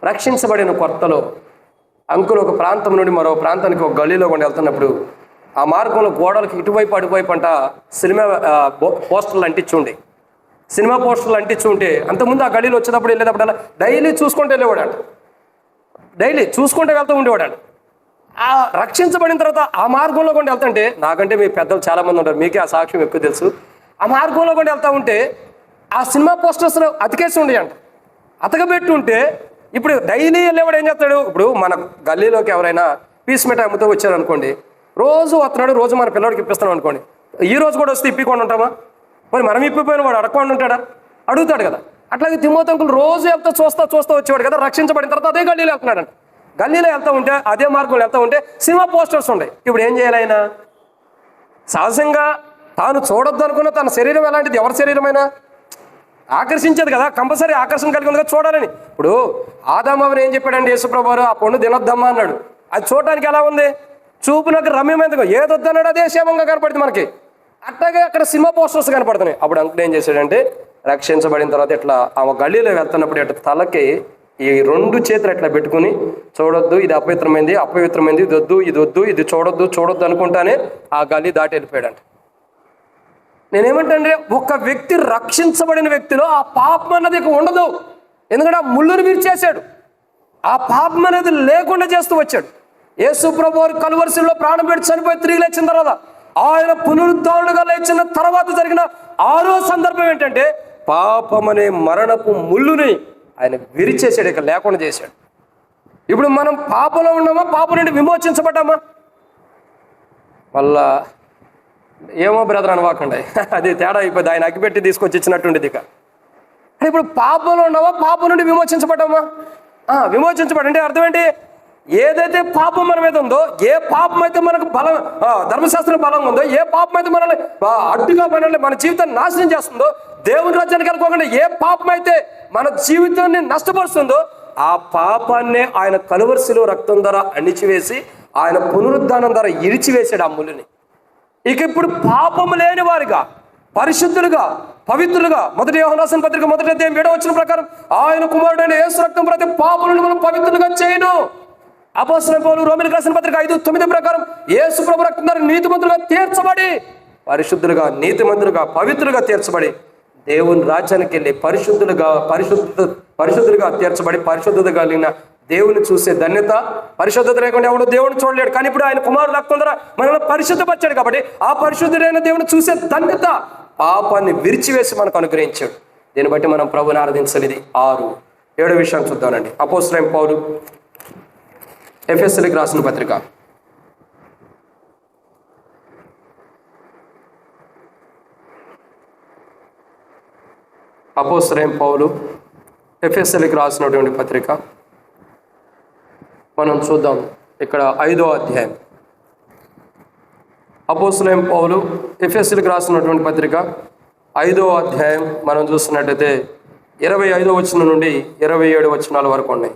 రక్షించబడిన కొత్తలో అంకులు ఒక ప్రాంతం నుండి మరో ప్రాంతానికి ఒక గల్లీలో కొండ వెళ్తున్నప్పుడు ఆ మార్గంలో గోడలకు ఇటువైపు అటువైపు అంట సినిమా పోస్టర్లు అంటించుండే. సినిమా పోస్టర్లు అంటించుంటే అంతకుముందు ఆ గల్లీలో వచ్చేటప్పుడు వెళ్ళేటప్పుడు డైలీ చూసుకుంటూ వెళ్ళేవాడు. డైలీ చూసుకుంటూ వెళ్తూ ఉండేవాడు. ఆ రక్షించబడిన తర్వాత ఆ మార్గంలో కొండ వెళ్తుంటే, నాకంటే మీ పెద్దలు చాలామంది ఉంటారు, మీకే ఆ సాక్ష్యం ఎక్కువ తెలుసు. ఆ మార్గంలో కొండ వెళ్తూ ఉంటే ఆ సినిమా పోస్టర్స్ అతికేసి ఉండేయంట. అతకబెట్టి ఉంటే ఇప్పుడు డైలీ వెళ్ళేవాడు ఏం చేస్తాడు? ఇప్పుడు మన గల్లీలోకి ఎవరైనా పీస్ మిఠాయి అమ్ముతూ వచ్చారనుకోండి, రోజు వస్తున్నాడు, రోజు మన పిల్లడికి ఇప్పిస్తున్నాం అనుకోండి, ఈ రోజు కూడా వస్తే ఇప్పికొని ఉంటామా? మరి మనం ఇప్పిపోయిన వాడు అడగకుండా ఉంటాడా? అడుగుతాడు కదా. అట్లాగే తిమోతి అంకులు రోజు వెళ్తా చూస్తూ వచ్చేవాడు కదా. రక్షించబడిన తర్వాత అదే గల్లీలో వెళ్తున్నాడంట. గల్లీలో వెళ్తూ ఉంటే, అదే మార్గంలో వెళ్తూ ఉంటే సినిమా పోస్టర్స్ ఉన్నాయి. ఇప్పుడు ఏం చేయాలి ఆయన? సహజంగా తాను చూడొద్దు అనుకున్న తన శరీరం ఎలాంటిది? ఎవరి శరీరమైనా ఆకర్షించేది కదా, కంపల్సరీ ఆకర్షణ కలిగి ఉంది కదా చూడాలని. ఇప్పుడు ఆదామవని ఏం చెప్పాడండి యేసుప్రభు వారు? ఆ పండు తినొద్దమ్మా అన్నాడు. అది చూడటానికి ఎలా ఉంది? చూపునకు రమ్యమైనదిగా, ఏదొద్దన్నాడు అదే క్షేమంగా కనపడుతుంది మనకి. అట్లాగే అక్కడ సినిమా పోస్టర్స్ కనపడుతున్నాయి. అప్పుడు అంకుల్ ఏం చేశాడంటే, రక్షించబడిన తర్వాత ఇట్లా ఆ గల్లీలో వెళ్తున్నప్పుడు ఇట్లా తలకి ఈ 2 చేతులు ఇట్లా పెట్టుకుని, చూడొద్దు ఇది అపవిత్రమైంది, అపవిత్రమైంది, ఇది వద్దు, ఇది వద్దు, ఇది చూడొద్దు అనుకుంటానే ఆ గల్లీ దాటి వెళ్ళిపోయాడంట. నేనేమంటే, ఒక వ్యక్తి రక్షించబడిన వ్యక్తిలో ఆ పాపం అన్నది ఇక ఉండదు. ఎందుకంటే ఆ ముళ్ళును విరిచేశాడు. ఆ పాపం అనేది లేకుండా చేస్తూ వచ్చాడు. యేసు ప్రభు వారు కలువరిశిలో ప్రాణం పెట్టి చనిపోయి తిరిగి లేచిన తర్వాత, ఆయన పునరుద్ధరణుడుగా లేచిన తర్వాత జరిగిన 6వ సందర్భం ఏంటంటే, పాపం అనే మరణపు ముళ్ళుని ఆయన విరిచేసాడు, ఇక లేకుండా చేశాడు. ఇప్పుడు మనం పాపంలో ఉన్నామా? పాపం నుండి విమోచించబడ్డామా? మళ్ళా ఏమో బ్రదర్ అనవాకండి, అది తేడా అయిపోయింది. ఆయన అగ్గిపెట్టి తీసుకొచ్చి ఇచ్చినట్టుండేది. ఇక ఇప్పుడు పాపంలో ఉన్నావా? పాపం నుండి విమోచించబడ్డామా? విమోచించబడంటే అర్థం ఏంటి? ఏదైతే పాపం మన మీద ఉందో, ఏ పాపం అయితే మనకు బలం, ధర్మశాస్త్రం బలంగా ఉందో, ఏ పాపం అయితే మనల్ని అడ్డుగా మన జీవితాన్ని నాశనం చేస్తుందో, దేవుని రాజ్యానికి వెళ్ళకోకుండా ఏ పాపం అయితే మన జీవితాన్ని నష్టపరుస్తుందో, ఆ పాపాన్నే ఆయన కలువరిశిలో రక్తం ద్వారా అణిచివేసి ఆయన పునరుద్ధానం ద్వారా ఇరిచివేశాడు ఆ ముళ్ళుని. ఇక ఇప్పుడు పాపము లేని వారిగా, పరిశుద్ధులుగా, పవిత్రులుగా, 1 యోహాను రాసిన పత్రిక 1వ అధ్యాయం 7వ వచనం ప్రకారం, ఆయన కుమారుడైన యేసు రక్తం ప్రతి పాపములను మనం పవిత్రులుగా చేయను. అపోస్తలుడైన పౌలు రోమీయులకు రాసిన పత్రిక 5:9 ప్రకారం, యేసు ప్రభు రక్తం ద్వారా నీతిమంతులుగా తీర్చబడి, పరిశుద్ధులుగా, నీతిమంతులుగా, పవిత్రులుగా తీర్చబడి దేవుని రాజ్యానికి వెళ్ళి పరిశుద్ధులుగా తీర్చబడి పరిశుద్ధత కలిగిన దేవుని చూసే ధన్యత. పరిశుద్ధత లేకుండా ఎవడు దేవుని చూడలేడు. కానీ ఇప్పుడు ఆయన కుమారుడు రక్తం ద్వారా మనల్ని పరిశుద్ధపరిచాడు కాబట్టి ఆ పరిశుద్ధుడైన దేవుని చూసే ధన్యత పాపాన్ని విరిచివేసి మనకు అనుగ్రహించాడు. దీన్ని బట్టి మనం ప్రభుని ఆరాధించాలి. ఇది 6-7 విషయాన్ని చూద్దానండి. అపోస్తలుడైన పౌలు ఎఫెసీయులకు రాసిన పత్రిక, అపోస్తలుడైన పౌలు ఎఫెసీయులకు రాసినటువంటి పత్రిక మనం చూద్దాం. ఇక్కడ 5వ అధ్యాయం. అపోస్తలుడైన పౌలు ఎఫెసీయులకు రాసినటువంటి పత్రిక 5వ అధ్యాయం మనం చూస్తున్నట్టయితే 25వ వచనం నుండి 27 వచనాల వరకు ఉన్నాయి.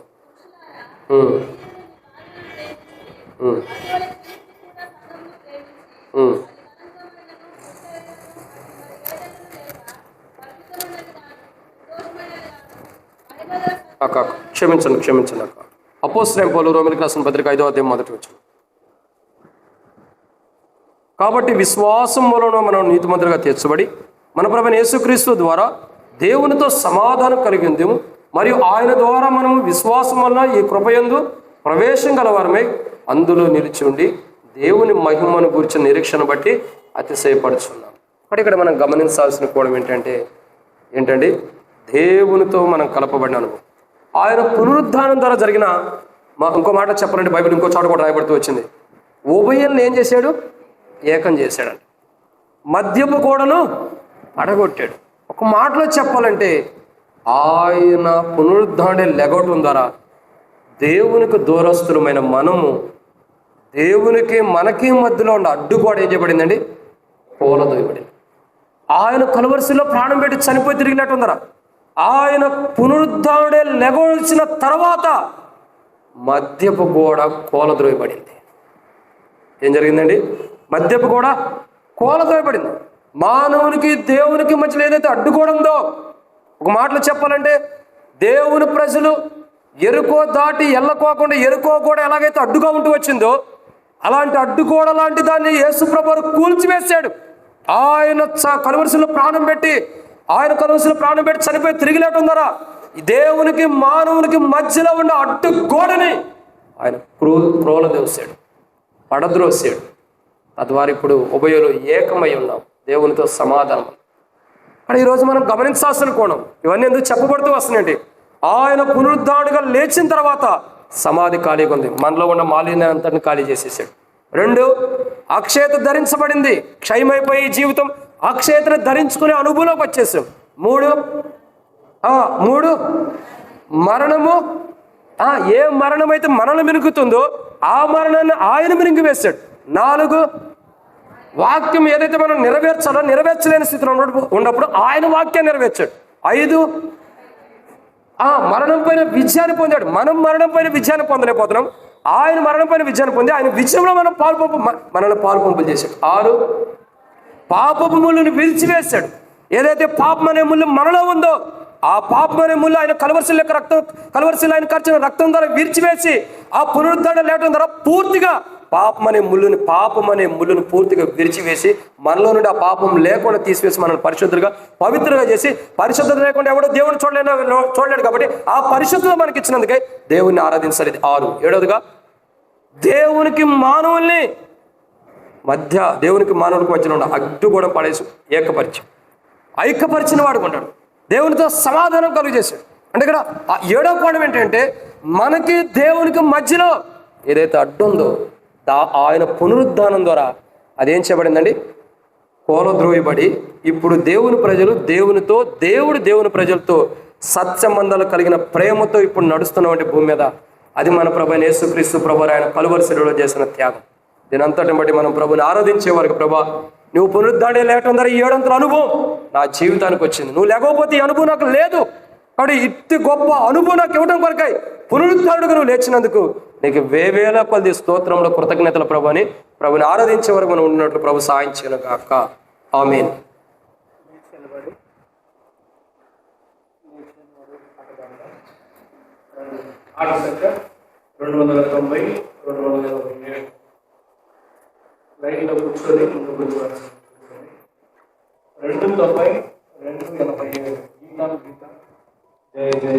క్షమించండి అక్క. అపోస్తలుడైన పౌలు రోమీయులకు రాసిన పత్రిక 5వ అధ్యాయం 1వ వచనం. కాబట్టి విశ్వాసం వలన మనం నీతిమంతులుగా తీర్చబడి మన ప్రభువైన యేసుక్రీస్తు ద్వారా దేవునితో సమాధానం కలిగి ఉందేము. మరియు ఆయన ద్వారా మనం విశ్వాసం వలన ఈ కృపయందు ప్రవేశం గలవారమై అందులో నిలిచి ఉండి దేవుని మహిమను గురించిన నిరీక్షణ బట్టి అతిశయపడుచున్నాం. ఇక్కడ మనం గమనించాల్సిన కోణం ఏంటండి దేవునితో మనం కలపబడిన అనుభవం. ఆయన పునరుద్ధానం ద్వారా జరిగిన, ఇంకో మాట చెప్పాలంటే బైబిల్ ఇంకో చోట కూడా రాయబడుతూ వచ్చింది, ఉభయుల్ని ఏం చేశాడు? ఏకం చేశాడంట. మద్యపు గోడను పడగొట్టాడు. ఒక మాటలో చెప్పాలంటే ఆయన పునరుద్ధానం లెగవటం ద్వారా దేవునికి దూరస్తులమైన మనము దేవునికి మనకి మధ్యలో ఉన్న అడ్డుగోడ ఏం చేయబడిందండి? కూలదోయబడింది. ఆయన కలువరిశిలో ప్రాణం పెట్టి చనిపోయి తిరిగినట్టుందరా. ఆయన పునరుద్ధానుడే లెగవలసిన తర్వాత మద్యపు గోడ కూలద్రోయబడింది. ఏం జరిగిందండి? మద్యపు గోడ కూలద్రోయబడింది. మానవునికి దేవునికి మధ్యలో ఏదైతే అడ్డుగోడ ఉందో, ఒక మాటలో చెప్పాలంటే దేవుని ప్రజలు ఎరుకో దాటి ఎల్లకోకుండా ఎరుకో గోడ ఎలాగైతే అడ్డుగా ఉంటూ వచ్చిందో, అలాంటి అడ్డుగోడ లాంటి దాన్ని యేసుప్రభు కూల్చివేశాడు. ఆయన కలువరిశిలో ప్రాణం పెట్టి చనిపోయి తిరిగి లేటం ద్వారా దేవునికి మానవునికి మధ్యలో ఉన్న అడ్డుగోడని ఆయన క్రోలదోసాడు, పడద్రోసాడు. తద్వారా ఇప్పుడు ఉభయులు ఏకమై ఉన్నాం, దేవునితో సమాధానం. కానీ ఈరోజు మనం గమనించాల్సిన కోణం, ఇవన్నీ ఎందుకు చెప్పబడుతూ వస్తున్నాయండి? ఆయన పునరుద్ధానుడిగా లేచిన తర్వాత సమాధి ఖాళీగా ఉంది. మనలో ఉన్న మాలిన్యాన్ని ఖాళీ చేసేసాడు. 2, అక్షయత ధరించబడింది. క్షయమైపోయి జీవితం అక్షయతను ధరించుకునే అనుభవంలోకి వచ్చేసాం. 3 మరణము, ఏ మరణం అయితే మనల్ని మినుగుతుందో ఆ మరణాన్ని ఆయన మినుగు వేశాడు. 4 వాక్యం ఏదైతే మనం నెరవేర్చాలో నెరవేర్చలేని స్థితిలో ఉన్నప్పుడు ఆయన వాక్యాన్ని నెరవేర్చాడు. 5 మరణం పైన విజయాన్ని పొందాడు. మనం మరణం పైన విజయాన్ని పొందలేకపోతున్నాం. ఆయన మరణం పైన విజయాన్ని పొంది ఆయన విజయంలో మనల్ని పాల్పంపులు చేశాడు. 6 పాపపు ముళ్ళుని విరిచివేశాడు. ఏదైతే పాపం అనే ముళ్ళు మనలో ఉందో ఆ పాపం అనే ముళ్ళు ఆయన కలవరిశిల ఆయన ఖర్చిన రక్తం ద్వారా విరిచివేసి ఆ పునరుద్ధరణ లేవడం ద్వారా పూర్తిగా పాపం అనే ముళ్ళును పూర్తిగా విరిచివేసి మనలో నుండి ఆ పాపం లేకుండా తీసివేసి మనల్ని పరిశుద్ధులుగా పవిత్రంగా చేసి, పరిశుద్ధత లేకుండా ఎవడో దేవుని చూడలేడు కాబట్టి ఆ పరిశుద్ధత మనకి ఇచ్చినందుకే దేవుణ్ణి ఆరాధించాలి. 6 7వదిగా దేవునికి మానవునికి మధ్యలో ఉన్న అడ్డుగోడ పడేసి ఐక్యపరిచిన వాడుకుంటాడు. దేవునితో సమాధానం కలుగజేశాడు. అంటే ఇక్కడ 7వ కోణం ఏంటంటే మనకి దేవునికి మధ్యలో ఏదైతే అడ్డు ఉందో ఆయన పునరుద్ధానం ద్వారా అదేం చేయబడిందండి, కోలద్రోయబడి ఇప్పుడు దేవుని ప్రజలు దేవునితో, దేవుని ప్రజలతో సత్సంబంధాలు కలిగిన ప్రేమతో ఇప్పుడు నడుస్తున్నామంటే భూమి మీద. అది మన ప్రభువైన యేసుక్రీస్తు ప్రభు ఆయన కలువరి శిలువలో చేసిన త్యాగం. దీని అంతటిని బట్టి మనం ప్రభుని ఆరాధించే వారికి, ప్రభా నువ్వు పునరుద్ధానం లేవటం ద్వారా 7 అంతల అనుభవం నా జీవితానికి వచ్చింది. నువ్వు లేకపోతే ఈ అనుభవం నాకు లేదు. కాబట్టి ఇట్టి గొప్ప అనుభవం నాకు ఇవ్వడం కొరకై పునరుద్ధానుడుగా నువ్వు లేచినందుకు నీకు వేవేల కొద్ది స్తోత్రంలో కృతజ్ఞతల ప్రభుని ఆరాధించే వరకు మనం ఉన్నట్లు ప్రభు సాయం చేయను గాక. ఆమేన్. లైన్లో కూర్చొని ముందుకు వచ్చి 290 287 గీత జయ జయ